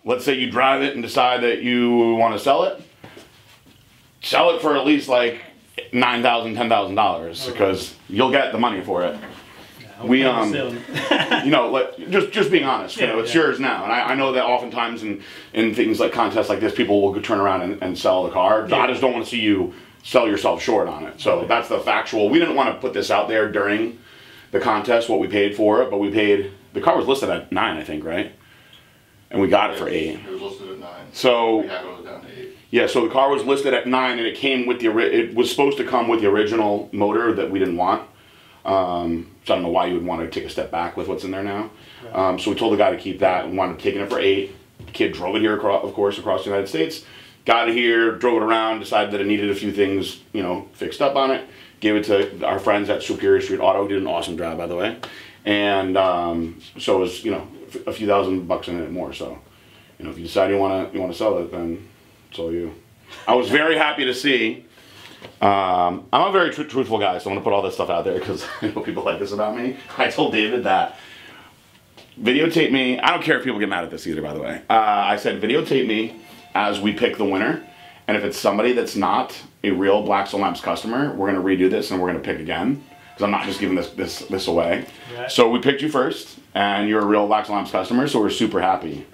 let's say you drive it and decide that you want to sell it for at least like $9,000, $10,000 because you'll get the money for it. We you know, just being honest, you know, it's yours now, and I know that oftentimes in things like contests like this, people will turn around and sell the car. I just don't want to see you sell yourself short on it. So that's the factual. We didn't want to put this out there during the contest what we paid for it, but we paid. The car was listed at $9, I think, right? And we got it for $8. It was listed at $9. So we had it down to $8. Yeah, so the car was listed at $9, and it came with it was supposed to come with the original motor that we didn't want. So I don't know why you would want to take a step back with what's in there now. So we told the guy to keep that and wanted taking it for $8. The kid drove it here, of course, across the United States. Got it here, drove it around, decided that it needed a few things, you know, fixed up on it. Gave it to our friends at Superior Street Auto. Did an awesome job, by the way. And so it was, you know, a few $1,000 in it more. So, you know, if you decide you want to sell it, then it's all you. I was very happy to see. I'm a very truthful guy, so I want to put all this stuff out there because I know people like this about me. I told David that videotape me. I don't care if people get mad at this either, by the way. I said videotape me as we pick the winner, and if it's somebody that's not a real Blackstone Labs customer, we're going to redo this and we're going to pick again because I'm not just giving this away. Right. So we picked you first, and you're a real Blackstone Labs customer, so we're super happy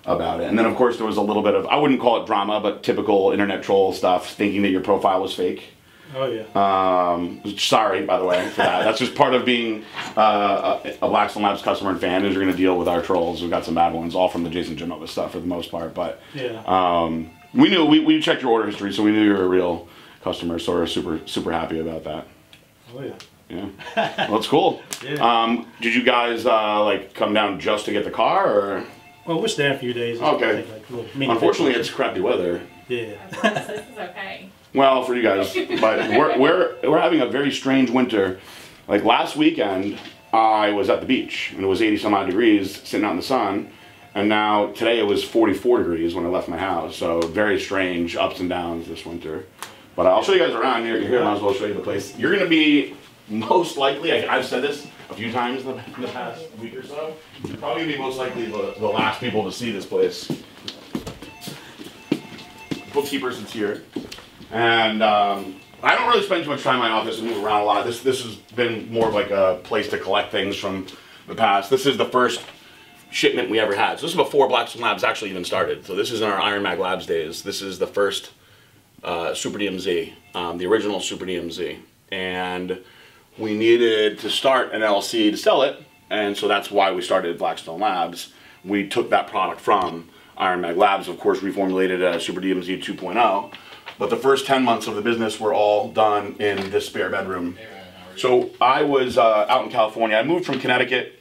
about it. And then of course there was a little bit of, I wouldn't call it drama, but typical internet troll stuff, thinking that your profile was fake. Oh yeah. Sorry, by the way, for that. That's just part of being a Blackstone Labs customer and fan, is you're going to deal with our trolls. We've got some bad ones, all from the Jason Genova stuff for the most part. But yeah. We knew, we checked your order history, so we knew you were a real customer, so we're super happy about that. Oh yeah. Yeah. Well, it's cool. Yeah. Did you guys like come down just to get the car, or? Well, we're staying a few days. Okay. Unfortunately, it's crappy weather. Yeah. This is okay. Well, for you guys, but we're having a very strange winter. Like last weekend, I was at the beach and it was 80 some odd degrees sitting out in the sun, and now today it was 44 degrees when I left my house. So very strange ups and downs this winter. But I'll show you guys around here. You're here, might as well show you the place. You're gonna be most likely. I've said this a few times in the past week or so. You're probably gonna be most likely the last people to see this place. Bookkeepers, it's here. And I don't really spend too much time in my office and move around a lot. This has been more of like a place to collect things from the past. This is the first shipment we ever had. So this is before Blackstone Labs actually even started. So this is in our Iron Mag Labs days. This is the first Super DMZ, the original Super DMZ. And we needed to start an LLC to sell it. And so that's why we started Blackstone Labs. We took that product from Iron Mag Labs, of course, reformulated as Super DMZ 2.0. But the first 10 months of the business were all done in this spare bedroom. So I was out in California. I moved from Connecticut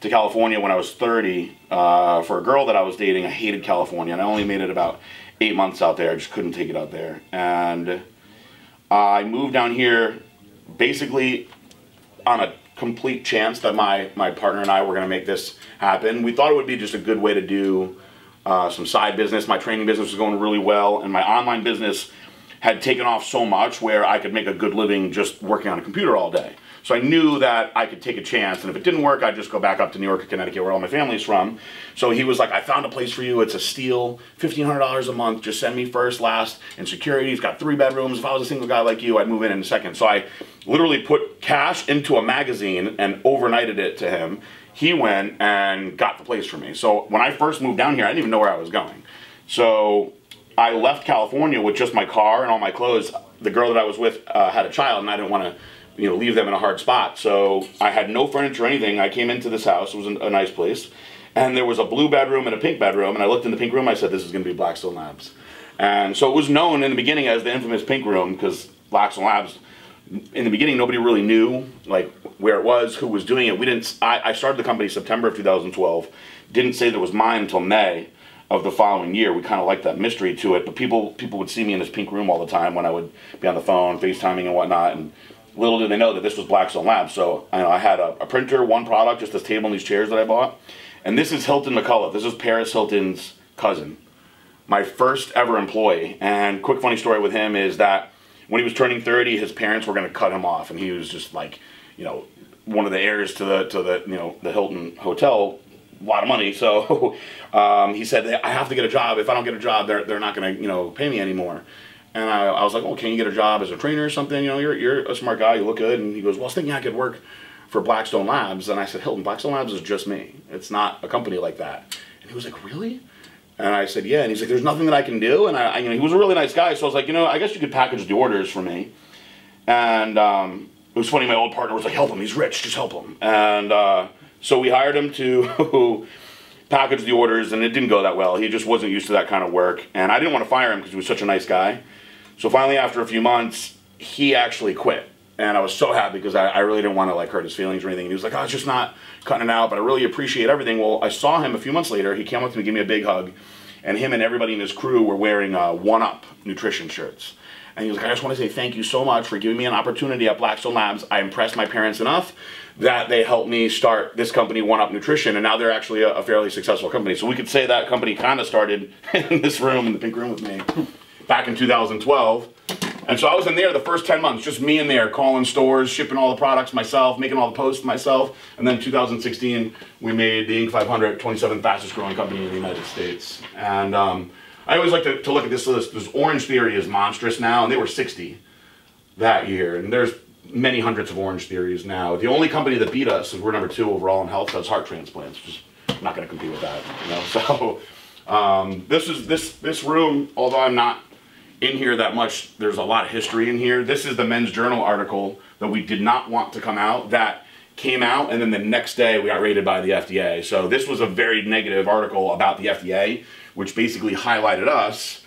to California when I was 30 for a girl that I was dating. I hated California, and I only made it about 8 months out there. I just couldn't take it out there. And I moved down here basically on a complete chance that my partner and I were going to make this happen. We thought it would be just a good way to do some side business. My training business was going really well, and my online business had taken off so much where I could make a good living just working on a computer all day. So I knew that I could take a chance, and if it didn't work, I'd just go back up to New York or Connecticut, where all my family's from. So he was like, I found a place for you. It's a steal, $1,500 a month. Just send me first, last, and security. It's got 3 bedrooms. If I was a single guy like you, I'd move in a second. So I literally put cash into a magazine and overnighted it to him. He went and got the place for me. So when I first moved down here, I didn't even know where I was going. So I left California with just my car and all my clothes. The girl that I was with had a child, and I didn't want to, you know, leave them in a hard spot. So I had no furniture or anything. I came into this house. It was a nice place. And there was a blue bedroom and a pink bedroom. And I looked in the pink room. I said, this is going to be Blackstone Labs. And so it was known in the beginning as the infamous pink room, because Blackstone Labs, in the beginning, nobody really knew like where it was, who was doing it. I started the company September of 2012. Didn't say that it was mine until May of the following year. We kind of liked that mystery to it. But people would see me in this pink room all the time when I would be on the phone, FaceTiming and whatnot. And little did they know that this was Blackstone Labs. So I had a printer, one product, just this table and these chairs that I bought. And this is Hilton McCullough. This is Paris Hilton's cousin. My first ever employee. And quick funny story with him is that when he was turning 30, his parents were going to cut him off, and he was just like, you know, one of the heirs to the you know, the Hilton Hotel lot of money. So he said, I have to get a job. If I don't get a job, they're not going to, you know, pay me anymore. And I was like, well, can you get a job as a trainer or something? You know, you're a smart guy, you look good. And he goes, well, I was thinking I could work for Blackstone Labs. And I said, Hilton, Blackstone Labs is just me. It's not a company like that. And he was like, really? And I said, yeah. And he's like, there's nothing that I can do. And you know, he was a really nice guy. So I was like, you know, I guess you could package the orders for me. And it was funny, my old partner was like, help him, he's rich, just help him. And so we hired him to package the orders, and it didn't go that well. He just wasn't used to that kind of work. And I didn't want to fire him because he was such a nice guy. So finally, after a few months, he actually quit. And I was so happy because I really didn't want to like hurt his feelings or anything. And he was like, oh, it's just not cutting it out, but I really appreciate everything. Well, I saw him a few months later. He came up to me, gave me a big hug. And him and everybody in his crew were wearing 1UP nutrition shirts. And he was like, I just want to say thank you so much for giving me an opportunity at Blackstone Labs. I impressed my parents enough that they helped me start this company, 1UP Nutrition, and now they're actually a fairly successful company. So we could say that company kind of started in this room, in the pink room with me, back in 2012. And so I was in there the first 10 months, just me in there, calling stores, shipping all the products myself, making all the posts myself. And then 2016, we made the Inc. 500, 27th fastest growing company in the United States. And I always like to look at this list. This Orange Theory is monstrous now, and they were 60 that year. And there's many hundreds of Orange Theories now. The only company that beat us, and we're number 2 overall in health, does heart transplants. Just I'm not going to compete with that, you know. So this room, although I'm not in here that much, there's a lot of history in here. This is the Men's Journal article that we did not want to come out, that came out, and then the next day we got raided by the FDA. So this was a very negative article about the FDA, which basically highlighted us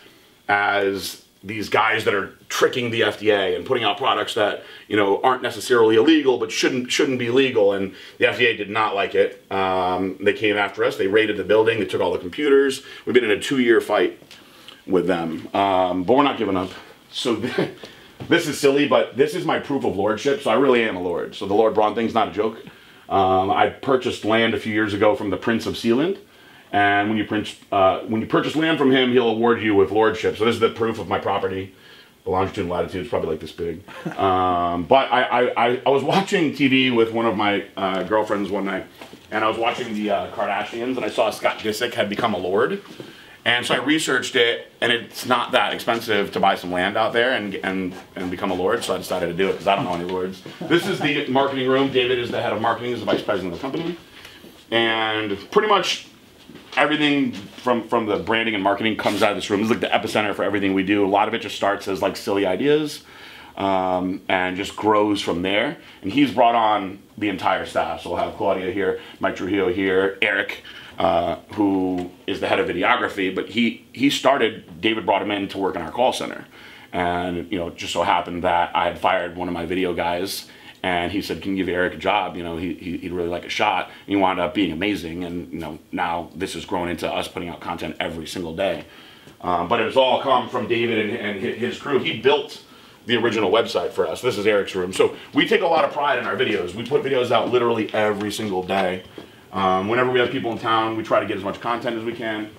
as these guys that are tricking the FDA and putting out products that, you know, aren't necessarily illegal but shouldn't be legal. And the FDA did not like it. They came after us. They raided the building. They took all the computers. We've been in a 2-year fight with them, but we're not giving up. So this is silly, but this is my proof of lordship. So I really am a lord. So the Lord Braun thing's not a joke. I purchased land a few years ago from the Prince of Sealand. And when you purchase land from him, he'll award you with lordship. So this is the proof of my property. The longitude and latitude is probably like this big. But I was watching TV with one of my girlfriends one night, and I was watching the Kardashians, and I saw Scott Disick had become a lord. And so I researched it, and it's not that expensive to buy some land out there and become a lord, so I decided to do it because I don't know any lords. This is the marketing room. David is the head of marketing, he's the vice president of the company. And pretty much everything from the branding and marketing comes out of this room. This is like the epicenter for everything we do. A lot of it just starts as like silly ideas and just grows from there. And he's brought on the entire staff. So we'll have Claudia here, Mike Trujillo here, Eric, who is the head of videography, but he started, David brought him in to work in our call center. And, you know, it just so happened that I had fired one of my video guys, and he said, can you give Eric a job? You know, he'd really like a shot. And he wound up being amazing. And, you know, now this has grown into us putting out content every single day. But it's all come from David and his crew. He built the original website for us. This is Eric's room. So we take a lot of pride in our videos. We put videos out literally every single day. Whenever we have people in town, we try to get as much content as we can.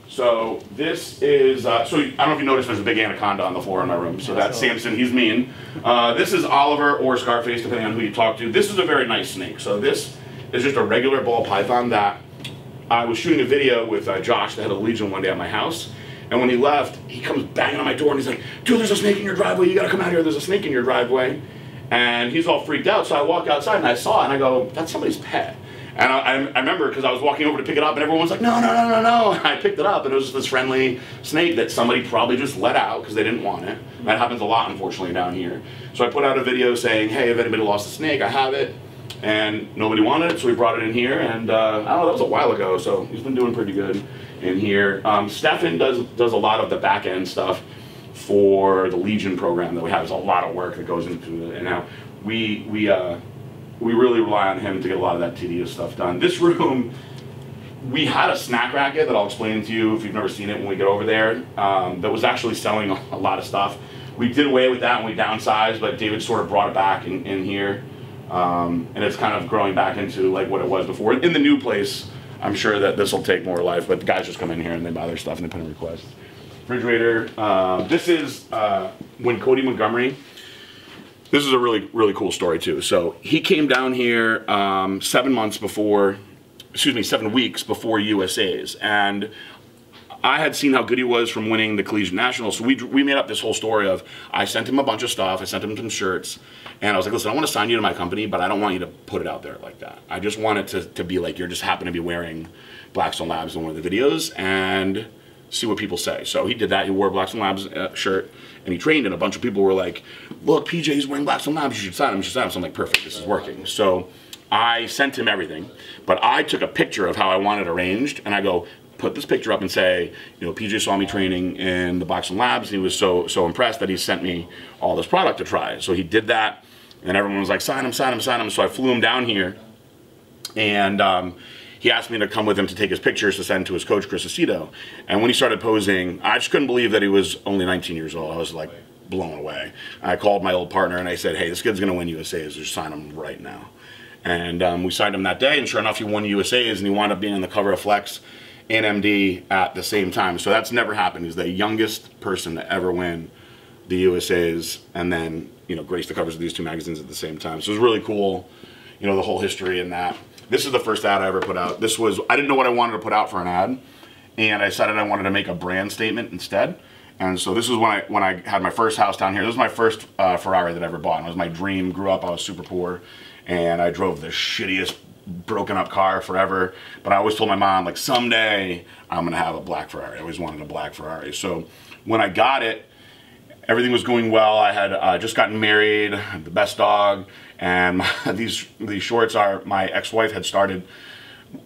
So this is, so I don't know if you noticed there's a big anaconda on the floor in my room. So that's Samson, he's mean. This is Oliver or Scarface, depending on who you talk to. This is a very nice snake. So this is just a regular ball python that I was shooting a video with Josh, the head of the Legion, one day at my house. And when he left, he comes banging on my door and he's like, dude, there's a snake in your driveway. You gotta come out here, there's a snake in your driveway. And he's all freaked out. So I walk outside and I saw it and I go, that's somebody's pet. And I remember because I was walking over to pick it up and everyone was like, no, no, no, no, no. And I picked it up and it was this friendly snake that somebody probably just let out because they didn't want it. That happens a lot, unfortunately, down here. So I put out a video saying, hey, if anybody lost a snake, I have it. And nobody wanted it, so we brought it in here. And I don't know, that was a while ago, so he's been doing pretty good in here. Stefan does a lot of the back end stuff for the Legion program that we have. There's a lot of work that goes into it. And now we really rely on him to get a lot of that tedious stuff done. This room, we had a snack racket that I'll explain to you if you've never seen it when we get over there, that was actually selling a lot of stuff. We did away with that when we downsized, but David sort of brought it back in here. And it's kind of growing back into like what it was before. In the new place, I'm sure that this will take more life, but the guys just come in here and they buy their stuff and they put in requests. Refrigerator. This is when Cody Montgomery. This is a really, really cool story too. So he came down here 7 months before 7 weeks before USA's, and I had seen how good he was from winning the Collegiate Nationals, so we made up this whole story of, I sent him a bunch of stuff, I sent him some shirts, and I was like, listen, I want to sign you to my company, but I don't want you to put it out there like that. I just want it to be like you're just happen to be wearing Blackstone Labs in one of the videos, and see what people say. So he did that, he wore a Blackstone Labs shirt, and he trained, and a bunch of people were like, look, PJ's wearing Blackstone Labs, you should sign him, you should sign him. So I'm like, perfect, this is working. So I sent him everything, but I took a picture of how I wanted it arranged, and I go, put this picture up and say, you know, PJ saw me training in the Blackstone Labs, and he was so impressed that he sent me all this product to try. So he did that, and everyone was like, sign him, sign him, sign him. So I flew him down here, and he asked me to come with him to take his pictures to send to his coach, Chris Aceto. And when he started posing, I just couldn't believe that he was only 19 years old. I was like blown away. I called my old partner and I said, hey, this kid's gonna win USA's, just sign him right now. And we signed him that day, and sure enough, he won USA's, and he wound up being on the cover of Flex and MD at the same time. So that's never happened. He's the youngest person to ever win the USA's and then, you know, grace the covers of these two magazines at the same time. So it was really cool, you know, the whole history in that. This is the first ad I ever put out. This was, I didn't know what I wanted to put out for an ad, and I decided I wanted to make a brand statement instead. And so this was when I had my first house down here. This was my first Ferrari that I ever bought. It was my dream. Grew up, I was super poor, and I drove the shittiest broken up car forever. But I always told my mom, like, someday I'm gonna have a black Ferrari. I always wanted a black Ferrari. So when I got it, everything was going well. I had just gotten married, had the best dog, and these shorts are, my ex-wife had started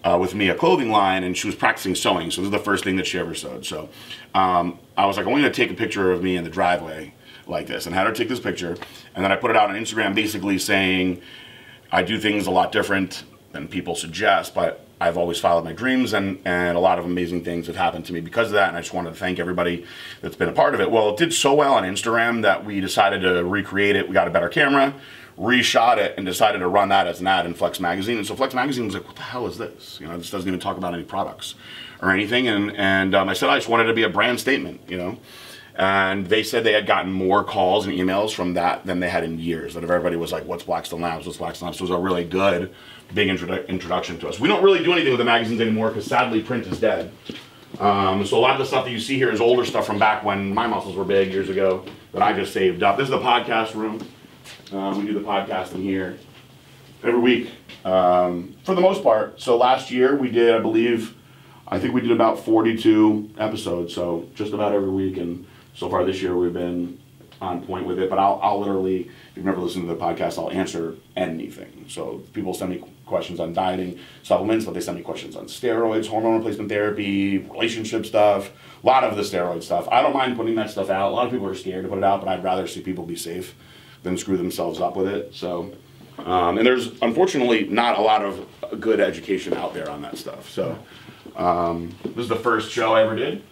with me a clothing line, and she was practicing sewing. So this is the first thing that she ever sewed. So I was like, I'm going to take a picture of me in the driveway like this, and had her take this picture. And then I put it out on Instagram basically saying, I do things a lot different than people suggest, but I've always followed my dreams, and a lot of amazing things have happened to me because of that, and I just wanted to thank everybody that's been a part of it. Well, it did so well on Instagram that we decided to recreate it. We got a better camera, reshot it, and decided to run that as an ad in Flex Magazine. And so Flex Magazine was like, what the hell is this? You know, this doesn't even talk about any products or anything. And I said, I just wanted it to be a brand statement, you know. And they said they had gotten more calls and emails from that than they had in years. That everybody was like, what's Blackstone Labs? What's Blackstone Labs? So it was a really good, big introduction to us. We don't really do anything with the magazines anymore because sadly print is dead. So a lot of the stuff that you see here is older stuff from back when my muscles were big years ago that I just saved up. This is the podcast room. We do the podcast in here every week for the most part. So last year we did, I think we did about 42 episodes, so just about every week. And so far this year we've been on point with it. But I'll literally, if you've never listened to the podcast, I'll answer anything. So people send me questions on dieting, supplements, but they send me questions on steroids, hormone replacement therapy, relationship stuff, a lot of the steroid stuff. I don't mind putting that stuff out. A lot of people are scared to put it out, but I'd rather see people be safe than screw themselves up with it. So, and there's unfortunately not a lot of good education out there on that stuff. So this is the first show I ever did,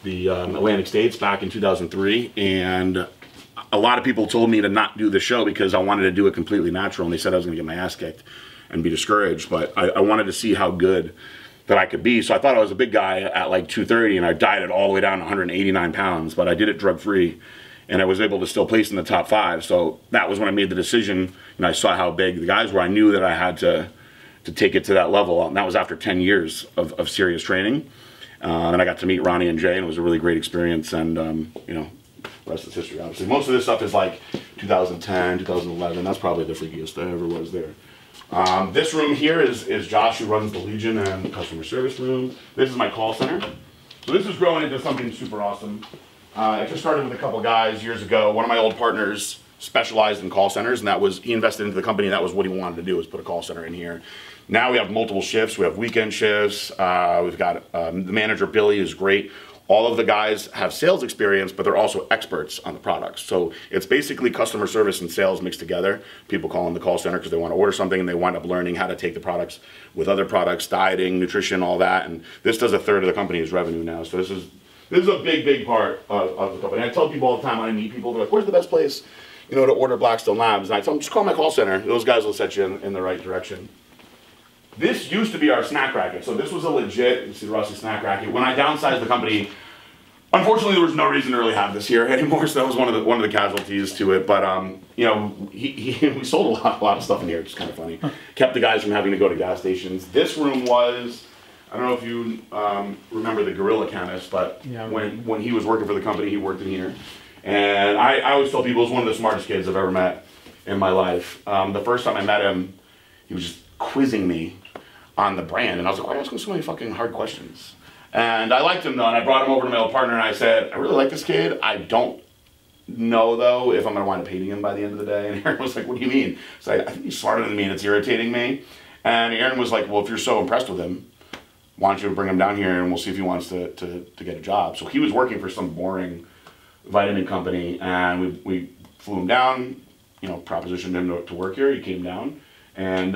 the Atlantic States, back in 2003, and a lot of people told me to not do the show because I wanted to do it completely natural, and they said I was going to get my ass kicked and be discouraged, but I wanted to see how good that I could be. So I thought I was a big guy at like 230, and I dieted all the way down to 189 pounds, but I did it drug-free, and I was able to still place in the top 5. So that was when I made the decision, and I saw how big the guys were. I knew that I had to take it to that level, and that was after 10 years of serious training. And I got to meet Ronnie and Jay, and it was a really great experience, and you know, the rest is history, obviously. Most of this stuff is like 2010, 2011. That's probably the freakiest I ever was there. This room here is Josh, who runs the Legion and the customer service room. This is my call center. So this is growing into something super awesome. I just started with a couple guys years ago. One of my old partners specialized in call centers, and he invested into the company, and that was what he wanted to do, was put a call center in here. Now we have multiple shifts. We have weekend shifts. We've got the manager, Billy, who's great. All of the guys have sales experience, but they're also experts on the products. So it's basically customer service and sales mixed together. People call in the call center because they want to order something, and they wind up learning how to take the products with other products, dieting, nutrition, all that. And this does 1/3 of the company's revenue now. So this is a big, big part of the company. I tell people all the time when I meet people, they're like, where's the best place, you know, to order Blackstone Labs? And I tell them, just call my call center. Those guys will set you in the right direction. This used to be our snack racket. So this was a legit, you see the rusty snack racket. When I downsized the company, Unfortunately, there was no reason to really have this here anymore, so that was one of the casualties to it. But you know, we sold a lot of stuff in here, which is kind of funny. Kept the guys from having to go to gas stations. This room was, I don't know if you remember the Gorilla Chemist, but Yeah, when he was working for the company, he worked in here. And I always tell people, he was one of the smartest kids I've ever met in my life. The first time I met him, he was just quizzing me on the brand, and I was like, why are you asking so many fucking hard questions? And I liked him though, and I brought him over to my old partner, and I said, I really like this kid. I don't know though if I'm gonna wind up hating him by the end of the day. And Aaron was like, what do you mean? So I think he's smarter than me, and it's irritating me. And Aaron was like, well, if you're so impressed with him, why don't you bring him down here and we'll see if he wants to get a job. So he was working for some boring vitamin company, and we flew him down, you know, propositioned him to work here. He came down, and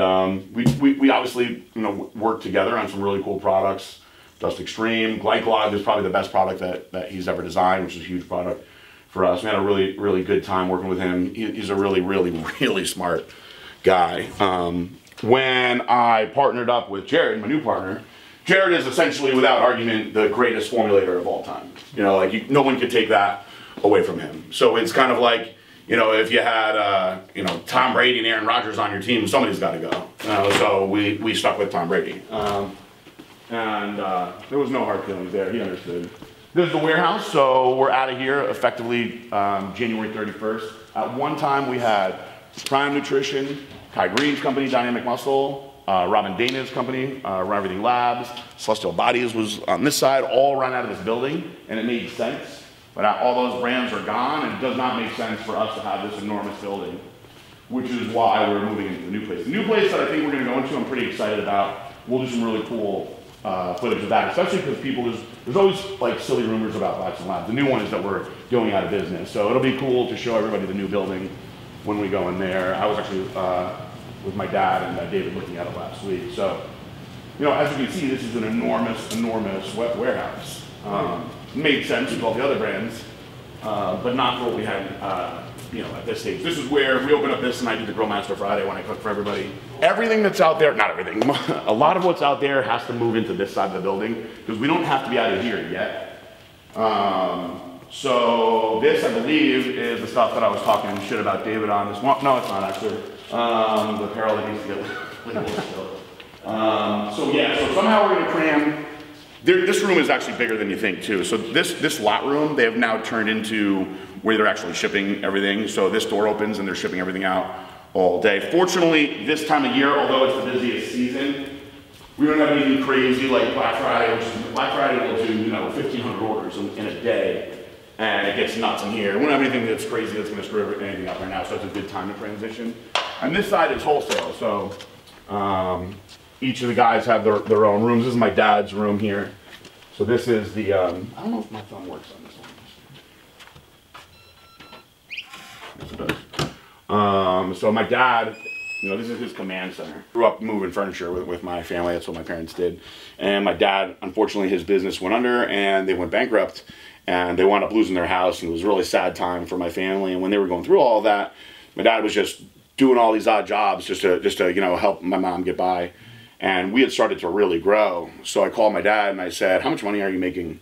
we obviously, you know, worked together on some really cool products. Dust Extreme, Glycolog is probably the best product that he's ever designed, which is a huge product for us. We had a really good time working with him. He's a really smart guy. When I partnered up with Jared, my new partner, Jared is essentially, without argument, the greatest formulator of all time. You know, like no one could take that away from him. So it's kind of like, you know, if you had, you know, Tom Brady and Aaron Rodgers on your team, somebody's got to go. So we stuck with Tom Brady. And there was no hard feelings there. He understood. This is the warehouse, so we're out of here effectively January 31st. At one time, we had Prime Nutrition, Kai Green's company, Dynamic Muscle, Robin Dana's company, Run Everything Labs, Celestial Bodies was on this side, all run out of this building, and it made sense. But all those brands are gone, and it does not make sense for us to have this enormous building, which is why we're moving into the new place. The new place that I think we're going to go into, I'm pretty excited about. We'll do some really cool footage of that, especially because there's always like silly rumors about Blackstone Labs. The new one is that we're going out of business, so it'll be cool to show everybody the new building when we go in there. I was actually with my dad and David looking at it last week. So, you know, as you can see, this is an enormous warehouse. Made sense with all the other brands, but not for what we had, you know, at this stage. This is where we opened up this, and I did the Grill Master Friday when I cooked for everybody. Everything that's out there, not everything, a lot of what's out there has to move into this side of the building because we don't have to be out of here yet. So this, I believe, is the stuff that I was talking shit about David on. This one, no, it's not actually. The apparel that needs to get labeled still. So yeah, so somehow we're gonna cram. This room is actually bigger than you think too. So this lot room, they have now turned into where they're actually shipping everything. So this door opens and they're shipping everything out all day. Fortunately, this time of year, although it's the busiest season, we don't have anything crazy like Black Friday, which is, Black Friday will do, you know, 1,500 orders in a day, and it gets nuts in here. We don't have anything that's crazy that's gonna screw anything up right now, so it's a good time to transition. And this side is wholesale, so each of the guys have their own rooms. This is my dad's room here. So this is the, I don't know if my thumb works on this one. Yes, it does. So my dad, you know, this is his command center. Grew up moving furniture with my family. That's what my parents did. And my dad, unfortunately, his business went under and they went bankrupt. And they wound up losing their house. And it was a really sad time for my family. And when they were going through all of that, my dad was just doing all these odd jobs just to you know, help my mom get by. And we had started to really grow. So I called my dad and I said, how much money are you making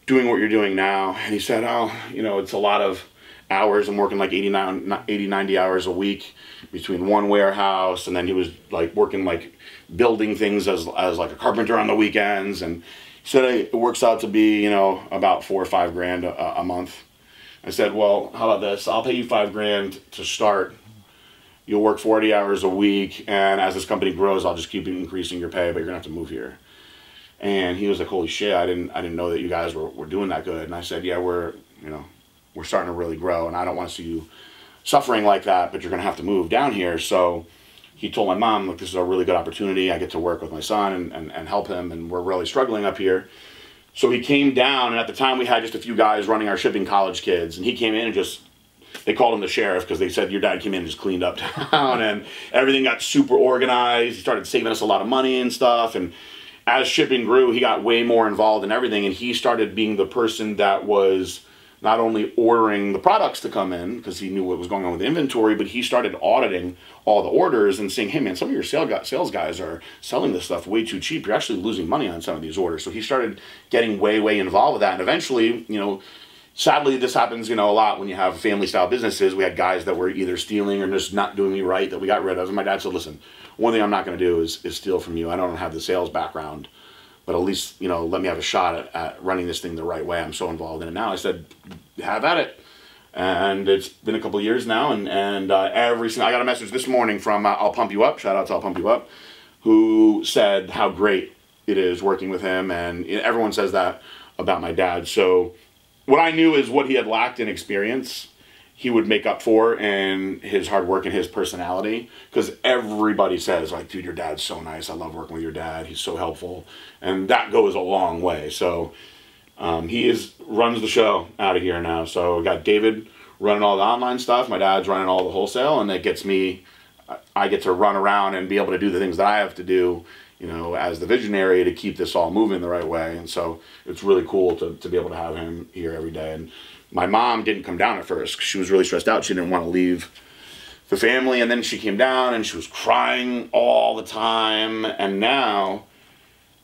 doing what you're doing now? And he said, oh, you know, it's a lot of hours. I'm working like 80, 90 hours a week between one warehouse. And then he was like working like building things as like a carpenter on the weekends. And he said, it works out to be, you know, about $4 or $5 grand a month. I said, well, how about this? I'll pay you $5 grand to start. You'll work 40 hours a week, and as this company grows, I'll just keep increasing your pay, but you're gonna have to move here. And he was like, holy shit, I didn't know that you guys were doing that good. And I said, yeah, we're starting to really grow, and I don't want to see you suffering like that, but you're gonna have to move down here. So he told my mom, look, this is a really good opportunity. I get to work with my son and help him, and we're really struggling up here. So he came down, and at the time we had just a few guys running our shipping college kids, and he came in and just, they called him the sheriff because they said your dad came in and just cleaned up town and everything got super organized. He started saving us a lot of money and stuff. And as shipping grew, he got way more involved in everything. And he started being the person that was not only ordering the products to come in because he knew what was going on with the inventory, but he started auditing all the orders and saying, hey man, some of your sales guys are selling this stuff way too cheap. You're actually losing money on some of these orders. So he started getting way involved with that. And eventually, you know, sadly, this happens, you know, a lot when you have family-style businesses. We had guys that were either stealing or just not doing me right that we got rid of. And my dad said, listen, one thing I'm not going to do is steal from you. I don't have the sales background, but at least, you know, let me have a shot at running this thing the right way. I'm so involved in it now. I said, have at it. And it's been a couple of years now, and every single, I got a message this morning from I'll Pump You Up, shout out to I'll Pump You Up, who said how great it is working with him, and everyone says that about my dad. So what I knew is what he had lacked in experience, he would make up for in his hard work and his personality, because everybody says, like, dude, your dad's so nice, I love working with your dad, he's so helpful, and that goes a long way. So he runs the show out of here now. So we got David running all the online stuff, my dad's running all the wholesale, and it gets me, I get to run around and be able to do the things that I have to do, you know, as the visionary to keep this all moving the right way. And so it's really cool to be able to have him here every day. And my mom didn't come down at first 'cause she was really stressed out. She didn't want to leave the family. And then she came down and she was crying all the time. And now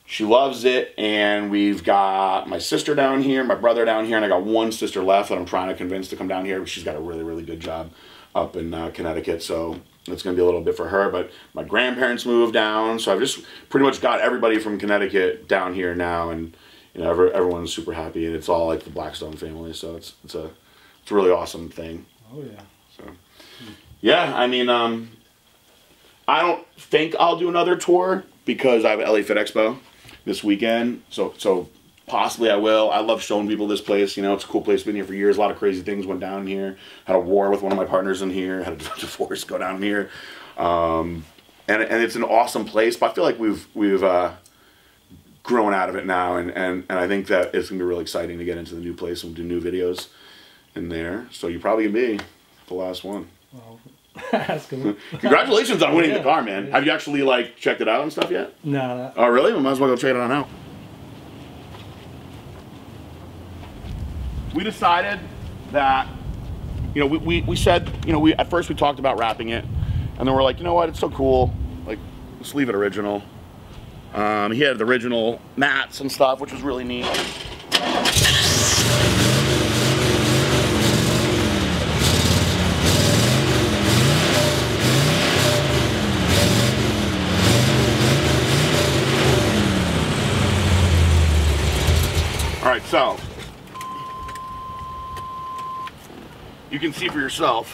she loves it. And we've got my sister down here, my brother down here, and I got one sister left that I'm trying to convince to come down here. She's got a really good job up in Connecticut. So it's going to be a little bit for her, but my grandparents moved down, so I've just pretty much got everybody from Connecticut down here now, and you know everyone's super happy, and it's all like the Blackstone family, so it's a really awesome thing. Oh yeah. So yeah, I mean, I don't think I'll do another tour because I have LA Fit Expo this weekend, so possibly I will. I love showing people this place. You know, it's a cool place. Been here for years. A lot of crazy things went down here. Had a war with one of my partners in here. Had a divorce go down here. And it's an awesome place. But I feel like we've grown out of it now. And I think that it's going to be really exciting to get into the new place and do new videos in there. So you probably can be the last one. Well, that's good. Congratulations on winning the car, man. Have you actually, like, checked it out and stuff yet? No. Oh, really? We might as well go check it on out. We decided that, you know, we said, you know, at first we talked about wrapping it, and then we're like, you know what, it's so cool, like, let's leave it original. He had the original mats and stuff, which was really neat. All right, so you can see for yourself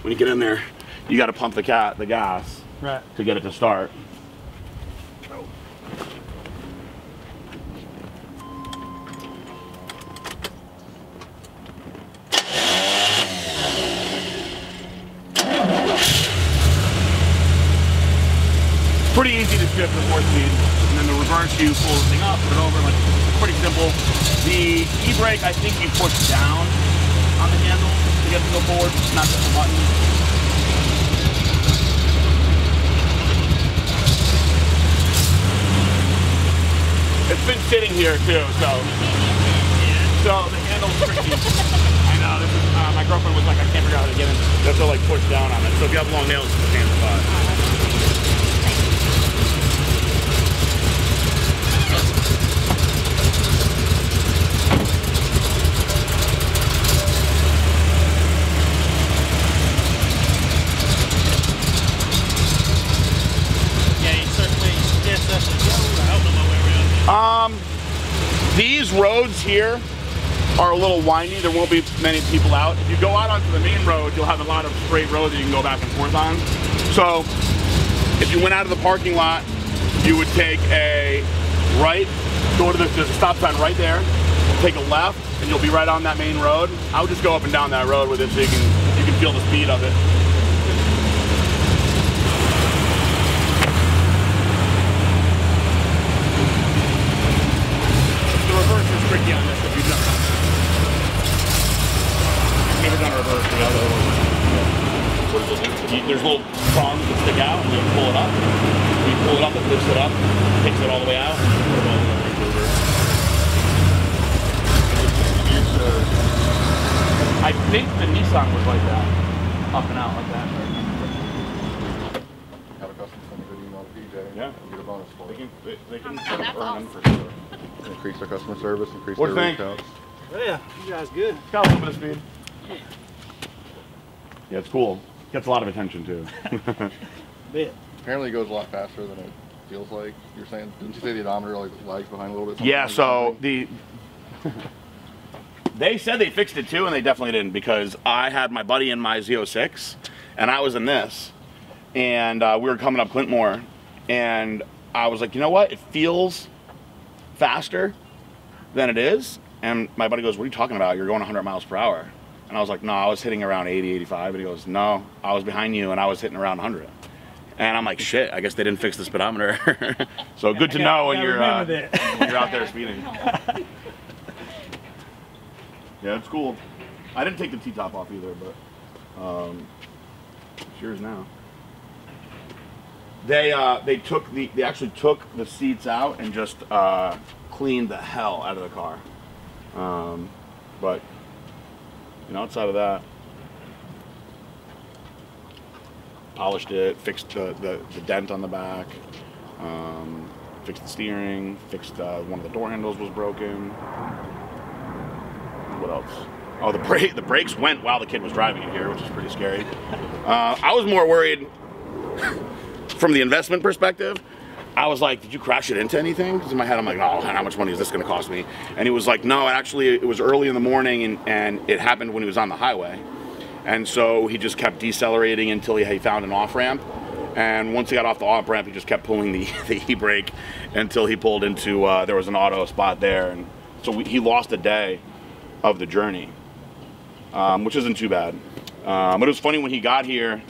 when you get in there, you got to pump the gas Right. to get it to start. Pretty easy to shift the 4-speed, and then the reverse, you pull the thing up, put it over, like, pretty simple. The e-brake, I think you push down on the handle to get it to go forward, not just the button. It's been sitting here too, so the handle's tricky. I know, this is, my girlfriend was like, I can't figure out how to get in. You have to like push down on it. So if you have long nails, it's a pain in the butt. These roads here are a little windy. There won't be many people out. If you go out onto the main road, you'll have a lot of straight road that you can go back and forth on. So if you went out of the parking lot, you would take a right, go to there's a stop sign right there, take a left, and you'll be right on that main road. I would just go up and down that road with it so you can feel the speed of it. Tricky on this if you've never done it. Never done a reverse without there's little prongs that stick out and you pull it up. You pull it up, it lifts it up, takes it all the way out, and put it all the way into reverse. think the Nissan was like that, up and out like that. Have a customer send a good email to PJ. Yeah. And get a bonus for it. They can Oh, that's earn them awesome. for sure. Increase their customer service, increase What do their you reach think? outs. Yeah, you guys good. Got a little bit of speed. Yeah, it's cool. Gets a lot of attention too. Bet. Apparently it goes a lot faster than it feels like. You're saying, didn't you say the odometer like lags behind a little bit? Yeah, so something? they said they fixed it too, and they definitely didn't, because I had my buddy in my Z06, and I was in this, and we were coming up Clintmore, and I was like, you know what? It feels faster than it is. And my buddy goes, what are you talking about? You're going 100 miles per hour. And I was like, no, I was hitting around 80, 85. And he goes, no, I was behind you and I was hitting around 100. And I'm like, shit, I guess they didn't fix the speedometer. So good to know when you're out there speeding. Yeah, it's cool. I didn't take the T-top off either, but it's yours now. They actually took the seats out and just cleaned the hell out of the car. But you know, outside of that, polished it, fixed the dent on the back, fixed the steering, fixed one of the door handles was broken. What else? Oh, the brakes went while the kid was driving it here, which is pretty scary. I was more worried from the investment perspective. I was like, did you crash it into anything? Because in my head, I'm like, oh, how much money is this going to cost me? And he was like, no, actually, it was early in the morning, and it happened when he was on the highway. And so he just kept decelerating until he found an off-ramp. And once he got off the off-ramp, he just kept pulling the e-brake until he pulled into, there was an auto spot there. And so he lost a day of the journey, which isn't too bad. But it was funny when he got here,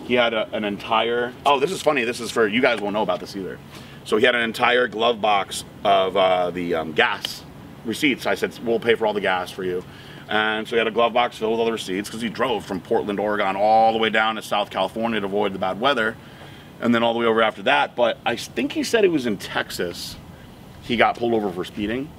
he had an entire, oh, this is funny, this is for, you guys won't know about this either. So he had an entire glove box of the gas receipts. I said, we'll pay for all the gas for you. And so he had a glove box filled with all the receipts because he drove from Portland, Oregon, all the way down to South California to avoid the bad weather. And then all the way over after that. But I think he said it was in Texas. He got pulled over for speeding.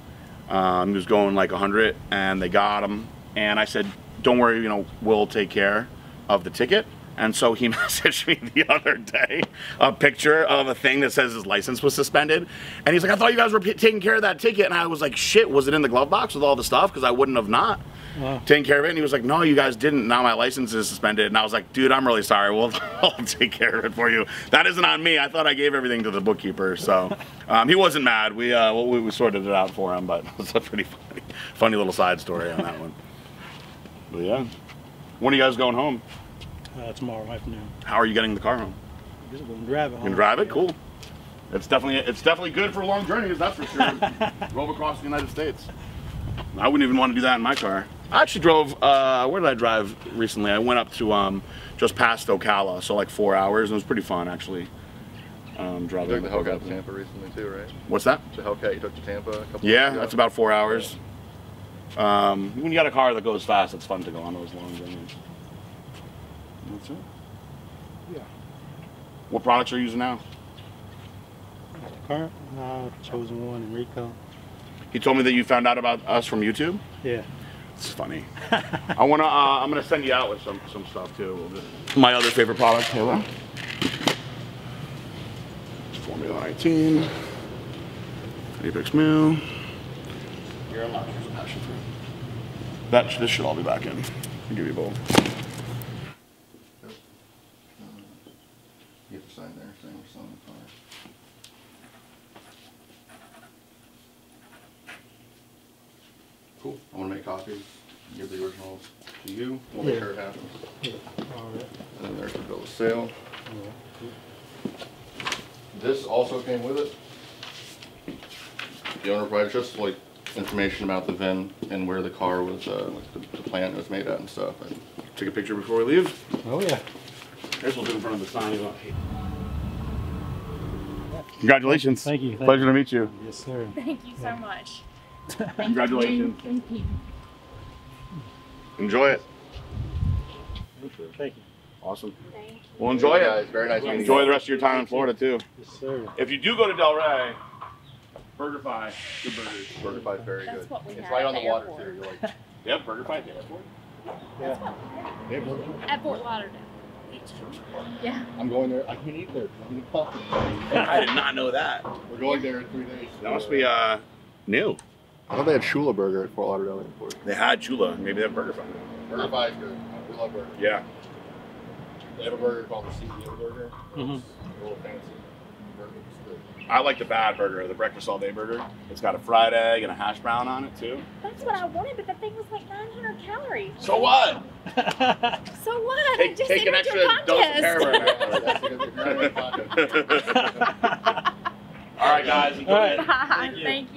He was going like 100 and they got him. And I said, don't worry, you know, we'll take care of the ticket. And so he messaged me the other day a picture of a thing that says his license was suspended. And he's like, I thought you guys were taking care of that ticket. And I was like, shit, was it in the glove box with all the stuff? Because I wouldn't have not taken care of it. And he was like, no, you guys didn't. Now my license is suspended. And I was like, dude, I'm really sorry. I'll take care of it for you. That isn't on me. I thought I gave everything to the bookkeeper. So he wasn't mad. We sorted it out for him. But it's a pretty funny little side story on that one. But yeah. When are you guys going home? Tomorrow afternoon. How are you getting the car home? Just going to drive it home. You can drive it? Cool. It's definitely good for long journeys, that's for sure. Drove across the United States. I wouldn't even want to do that in my car. I actually drove, where did I drive recently? I went up to just past Ocala, so like 4 hours, and it was pretty fun actually. Driving. You took the Hellcat to Tampa recently too, right? What's that? The Hellcat you took to Tampa a couple Yeah, weeks ago? that's about 4 hours. When you got a car that goes fast, it's fun to go on those long journeys. That's it. Yeah. What products are you using now? Current, chosen one in Rico. He told me that you found out about us from YouTube. Yeah. It's funny. I'm gonna send you out with some stuff too. My other favorite product, Taylor. Formula 19. Apex Mill. You're unlocked. Here's a passion fruit. This should all be back in. I'll give you both. You have to sign there, saying we're selling the car. Cool. I'm gonna make copies, give the originals to you. We'll make sure it happens. Yeah. All right. And then there's the bill of sale. Yeah. Cool. This also came with it. The owner provided just like information about the VIN and where the car was, like the plant it was made at and stuff. And Take a picture before we leave. Oh yeah. Here's what we'll do in front of the sign. Congratulations. Thank you. Pleasure to meet you. Yes, sir. Thank you so much. Congratulations. Thank you. Enjoy it. Thank you. Awesome. Thank you. Well, enjoy guys, it. very nice meeting you. Enjoy the rest of your time in Florida too. Yes, sir. If you do go to Delray, BurgerFi, good burgers. BurgerFi is very That's good. what we It's had right at on the the water airport. too. You're like, Yep, BurgerFi at the airport. Yeah. They have burger? At Fort Lauderdale. Yeah. I'm going there. I can eat there. I'm gonna coffee. I did not know that. We're going there in 3 days. That must be new. I thought they had Chula Burger at Fort Lauderdale Airport. They had Chula. Maybe they have Burger Fun. Burger Pie is good. We love burger. Yeah. They have a burger called the CEO Burger. Mhm. It's a little fancy burger. It's good. I like the bad burger, the breakfast all day burger. It's got a fried egg and a hash brown on it too. That's what I wanted, but the thing was like 900 calories. So what? So what? I just Take an entered extra your dose of contest. Paramount. All right, guys. Enjoy All right. it. Thank you.